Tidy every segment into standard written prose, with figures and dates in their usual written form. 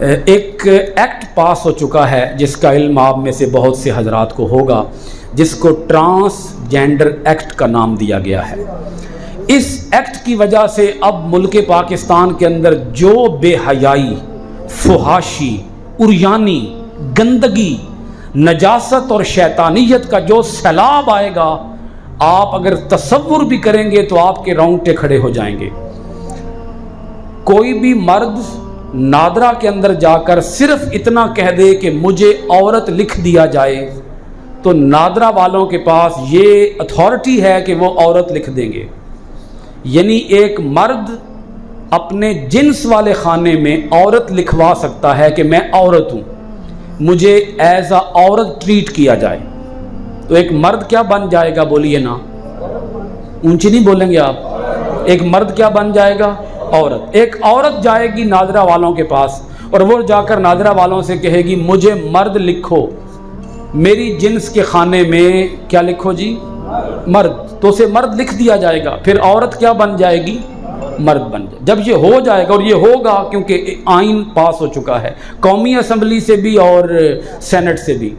ایک ایکٹ پاس ہو چکا ہے جس کا علم آپ میں سے بہت سے حضرات کو ہوگا، جس کو ٹرانسجینڈر ایکٹ کا نام دیا گیا ہے۔ اس ایکٹ کی وجہ سے اب ملک پاکستان کے اندر جو بے حیائی، فحاشی، عریانی، گندگی، نجاست اور شیطانیت کا جو سیلاب آئے گا، آپ اگر تصور بھی کریں گے تو آپ کے رونگٹے کھڑے ہو جائیں گے۔ کوئی بھی مرد نادرا کے اندر جا کر صرف اتنا کہہ دے کہ مجھے عورت لکھ دیا جائے تو نادرا والوں کے پاس یہ اتھارٹی ہے کہ وہ عورت لکھ دیں گے۔ یعنی ایک مرد اپنے جنس والے خانے میں عورت لکھوا سکتا ہے کہ میں عورت ہوں، مجھے ایز اے عورت ٹریٹ کیا جائے، تو ایک مرد کیا بن جائے گا؟ بولیے نا، اونچی نہیں بولیں گے آپ؟ ایک مرد کیا بن جائے گا؟ عورت۔ ایک عورت جائے گی نادرا والوں کے پاس اور وہ جا کر نادرا والوں سے کہے گی مجھے مرد لکھو، میری جنس کے خانے میں کیا لکھو جی؟ مرد۔ تو اسے مرد لکھ دیا جائے گا، پھر عورت کیا بن جائے گی؟ مرد بن جائے۔ جب یہ ہو جائے گا، اور یہ ہوگا کیونکہ آئین پاس ہو چکا ہے، قومی اسمبلی سے بھی اور سینٹ سے بھی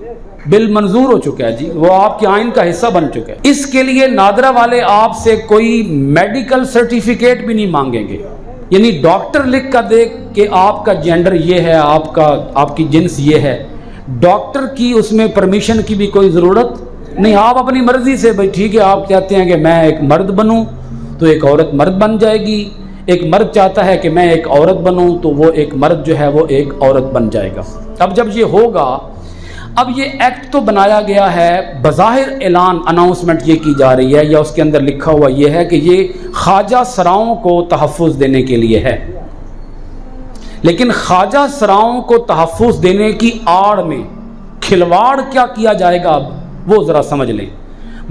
بل منظور ہو چکا ہے جی، وہ آپ کے آئین کا حصہ بن چکا ہے۔ اس کے لیے نادرا والے آپ سے کوئی میڈیکل سرٹیفکیٹ بھی نہیں مانگیں گے، یعنی ڈاکٹر لکھ کر دے کہ آپ کا جینڈر یہ ہے، آپ کی جنس یہ ہے، ڈاکٹر کی اس میں پرمیشن کی بھی کوئی ضرورت نہیں۔ آپ اپنی مرضی سے بھائی ٹھیک ہے، آپ چاہتے ہیں کہ میں ایک مرد بنوں تو ایک عورت مرد بن جائے گی، ایک مرد چاہتا ہے کہ میں ایک عورت بنوں تو وہ ایک مرد جو ہے وہ ایک عورت بن جائے گا۔ اب جب یہ ہوگا، اب یہ ایکٹ تو بنایا گیا ہے، بظاہر اعلان اناؤنسمنٹ یہ کی جا رہی ہے یا اس کے اندر لکھا ہوا یہ ہے کہ یہ خواجہ سراؤں کو تحفظ دینے کے لیے ہے، لیکن خواجہ سراؤں کو تحفظ دینے کی آڑ میں کھلواڑ کیا کیا جائے گا اب وہ ذرا سمجھ لیں۔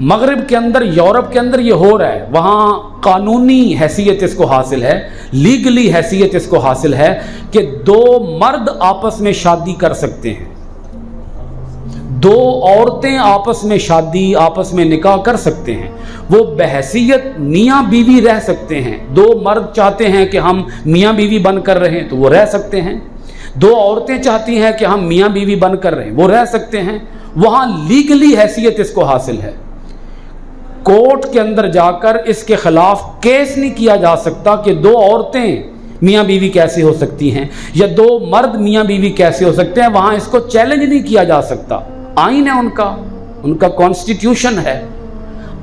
مغرب کے اندر، یورپ کے اندر یہ ہو رہا ہے، وہاں قانونی حیثیت اس کو حاصل ہے، لیگلی حیثیت اس کو حاصل ہے کہ دو مرد آپس میں شادی کر سکتے ہیں، دو عورتیں آپس میں شادی، آپس میں نکاح کر سکتے ہیں، وہ بحیثیت میاں بیوی رہ سکتے ہیں۔ دو مرد چاہتے ہیں کہ ہم میاں بیوی بن کر رہیں تو وہ رہ سکتے ہیں، دو عورتیں چاہتی ہیں کہ ہم میاں بیوی بن کر رہیں، وہ رہ سکتے ہیں۔ وہاں لیگلی حیثیت اس کو حاصل ہے۔ کورٹ کے اندر جا کر اس کے خلاف کیس نہیں کیا جا سکتا کہ دو عورتیں میاں بیوی کیسے ہو سکتی ہیں یا دو مرد میاں بیوی کیسے ہو سکتے ہیں، وہاں اس کو چیلنج نہیں کیا جا سکتا۔ آئین ہے ان کا کانسٹیٹیوشن ہے۔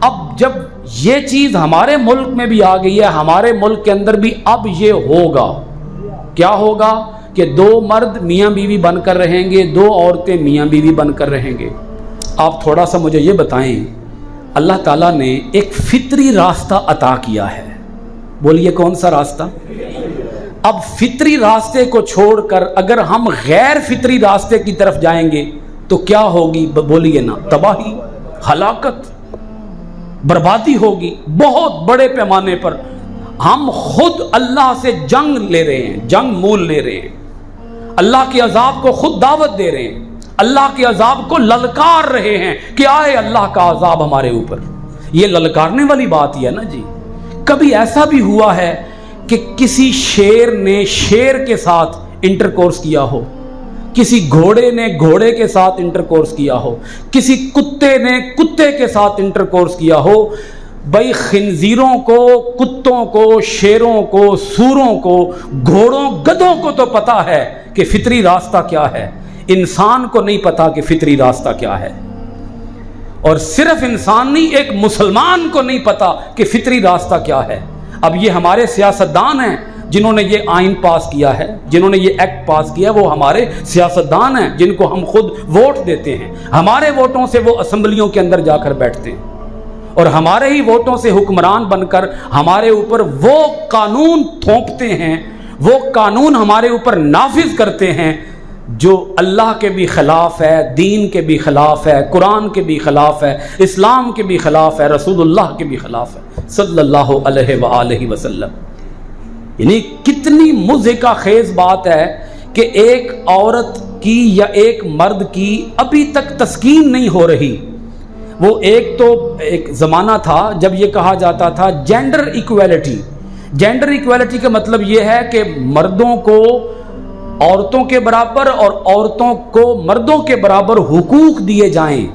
اب جب یہ چیز ہمارے ملک میں بھی آ گئی ہے، ہمارے ملک کے اندر بھی اب یہ ہوگا، کیا ہوگا کہ دو مرد میاں بیوی بن کر رہیں گے، دو عورتیں میاں بیوی بن کر رہیں گے۔ آپ تھوڑا سا مجھے یہ بتائیں، اللہ تعالیٰ نے ایک فطری راستہ عطا کیا ہے، بولیے کون سا راستہ؟ اب فطری راستے کو چھوڑ کر اگر ہم غیر فطری راستے کی طرف جائیں گے تو کیا ہوگی؟ بولیے نا، تباہی، ہلاکت، بربادی ہوگی بہت بڑے پیمانے پر۔ ہم خود اللہ سے جنگ لے رہے ہیں، جنگ مول لے رہے ہیں، اللہ کے عذاب کو خود دعوت دے رہے ہیں، اللہ کے عذاب کو للکار رہے ہیں کہ آئے اللہ کا عذاب ہمارے اوپر۔ یہ للکارنے والی بات ہی ہے نا جی۔ کبھی ایسا بھی ہوا ہے کہ کسی شیر نے شیر کے ساتھ انٹرکورس کیا ہو، کسی گھوڑے نے گھوڑے کے ساتھ انٹرکورس کیا ہو، کسی کتے نے کتے کے ساتھ انٹرکورس کیا ہو؟ بھائی خنزیروں کو، کتوں کو، شیروں کو، سوروں کو، گھوڑوں، گدھوں کو تو پتا ہے کہ فطری راستہ کیا ہے، انسان کو نہیں پتا کہ فطری راستہ کیا ہے۔ اور صرف انسان نہیں، ایک مسلمان کو نہیں پتا کہ فطری راستہ کیا ہے۔ اب یہ ہمارے سیاستدان ہیں جنہوں نے یہ آئین پاس کیا ہے، جنہوں نے یہ ایکٹ پاس کیا ہے، وہ ہمارے سیاستدان ہیں جن کو ہم خود ووٹ دیتے ہیں۔ ہمارے ووٹوں سے وہ اسمبلیوں کے اندر جا کر بیٹھتے ہیں اور ہمارے ہی ووٹوں سے حکمران بن کر ہمارے اوپر وہ قانون تھوپتے ہیں، وہ قانون ہمارے اوپر نافذ کرتے ہیں جو اللہ کے بھی خلاف ہے، دین کے بھی خلاف ہے، قرآن کے بھی خلاف ہے، اسلام کے بھی خلاف ہے، رسول اللہ کے بھی خلاف ہے صلی اللہ علیہ وآلہ وسلم۔ یعنی کتنی مضحکہ خیز بات ہے کہ ایک عورت کی یا ایک مرد کی ابھی تک تسکین نہیں ہو رہی۔ وہ ایک زمانہ تھا جب یہ کہا جاتا تھا جینڈر ایکویلٹی۔ جینڈر ایکویلٹی کا مطلب یہ ہے کہ مردوں کو عورتوں کے برابر اور عورتوں کو مردوں کے برابر حقوق دیے جائیں،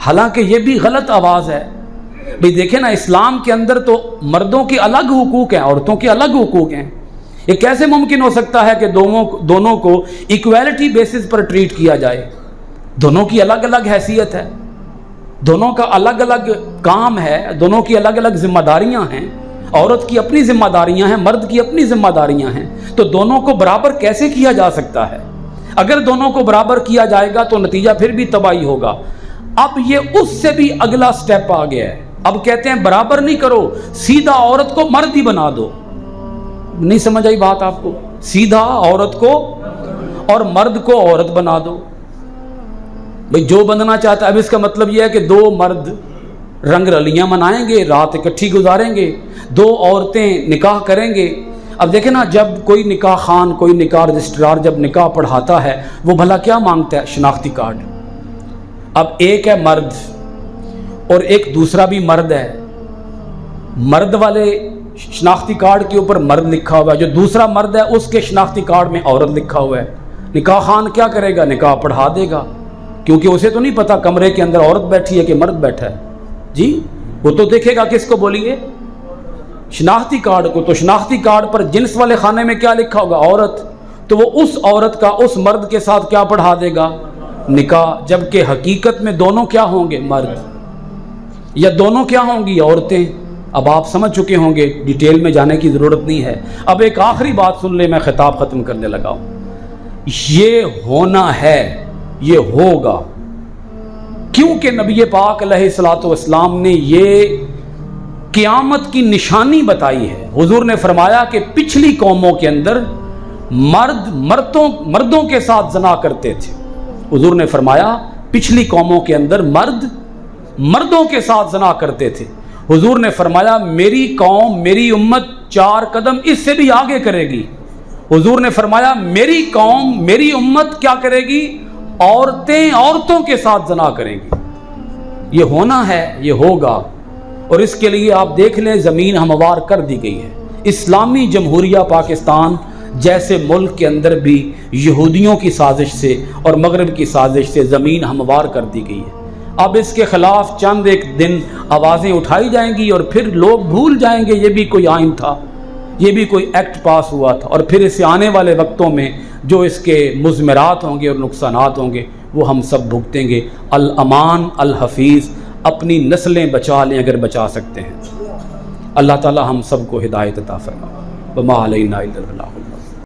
حالانکہ یہ بھی غلط آواز ہے۔ بھئی دیکھیں نا، اسلام کے اندر تو مردوں کے الگ حقوق ہیں، عورتوں کے الگ حقوق ہیں۔ یہ کیسے ممکن ہو سکتا ہے کہ دونوں کو ایکویلٹی بیسس پر ٹریٹ کیا جائے؟ دونوں کی الگ الگ حیثیت ہے، دونوں کا الگ الگ کام ہے، دونوں کی الگ الگ ذمہ داریاں ہیں۔ عورت کی اپنی ذمہ داریاں ہیں، مرد کی اپنی ذمہ داریاں ہیں، تو دونوں کو برابر کیسے کیا جا سکتا ہے؟ اگر دونوں کو برابر کیا جائے گا تو نتیجہ پھر بھی تباہی ہوگا۔ اب یہ اس سے بھی اگلا سٹیپ آ گیا ہے، اب کہتے ہیں برابر نہیں کرو، سیدھا عورت کو مرد ہی بنا دو۔ نہیں سمجھ آئی بات آپ کو؟ سیدھا عورت کو اور مرد کو عورت بنا دو۔ بھئی جو بننا چاہتا ہے، اب اس کا مطلب یہ ہے کہ دو مرد رنگ رلیاں منائیں گے، رات اکٹھی گزاریں گے، دو عورتیں نکاح کریں گے۔ اب دیکھیں نا، جب کوئی نکاح خان، کوئی نکاح رجسٹرار جب نکاح پڑھاتا ہے، وہ بھلا کیا مانگتا ہے؟ شناختی کارڈ۔ اب ایک ہے مرد اور ایک دوسرا بھی مرد ہے، مرد والے شناختی کارڈ کے اوپر مرد لکھا ہوا ہے، جو دوسرا مرد ہے اس کے شناختی کارڈ میں عورت لکھا ہوا ہے۔ نکاح خان کیا کرے گا؟ نکاح پڑھا دے گا، کیونکہ اسے تو نہیں پتا کمرے کے اندر عورت بیٹھی ہے کہ مرد بیٹھا ہے۔ جی وہ تو دیکھے گا کس کو بولیے؟ شناختی کارڈ کو۔ تو شناختی کارڈ پر جنس والے خانے میں کیا لکھا ہوگا؟ عورت۔ تو وہ اس عورت کا اس مرد کے ساتھ کیا پڑھا دے گا؟ نکاح، جبکہ حقیقت میں دونوں کیا ہوں گے؟ مرد، یا دونوں کیا ہوں گی؟ عورتیں۔ اب آپ سمجھ چکے ہوں گے، ڈیٹیل میں جانے کی ضرورت نہیں ہے۔ اب ایک آخری بات سن لیں، میں خطاب ختم کرنے لگا ہوں۔ یہ ہونا ہے، یہ ہوگا، کیونکہ نبی پاک علیہ الصلوۃ والسلام نے یہ قیامت کی نشانی بتائی ہے۔ حضور نے فرمایا کہ پچھلی قوموں کے اندر مرد مردوں کے ساتھ زنا کرتے تھے۔ حضور نے فرمایا پچھلی قوموں کے اندر مرد مردوں کے ساتھ زنا کرتے تھے۔ حضور نے فرمایا میری قوم، میری امت 4 قدم اس سے بھی آگے کرے گی۔ حضور نے فرمایا میری قوم، میری امت کیا کرے گی؟ عورتیں عورتوں کے ساتھ زنا کریں گی۔ یہ ہونا ہے، یہ ہوگا، اور اس کے لیے آپ دیکھ لیں زمین ہموار کر دی گئی ہے۔ اسلامی جمہوریہ پاکستان جیسے ملک کے اندر بھی یہودیوں کی سازش سے اور مغرب کی سازش سے زمین ہموار کر دی گئی ہے۔ اب اس کے خلاف چند ایک دن آوازیں اٹھائی جائیں گی اور پھر لوگ بھول جائیں گے یہ بھی کوئی آئین تھا، یہ بھی کوئی ایکٹ پاس ہوا تھا، اور پھر اسے آنے والے وقتوں میں جو اس کے مضمرات ہوں گے اور نقصانات ہوں گے وہ ہم سب بھگتیں گے۔ الامان الحفیظ، اپنی نسلیں بچا لیں اگر بچا سکتے ہیں۔ اللہ تعالی ہم سب کو ہدایت عطا فرمائے۔ وما علینا الا البلاغ۔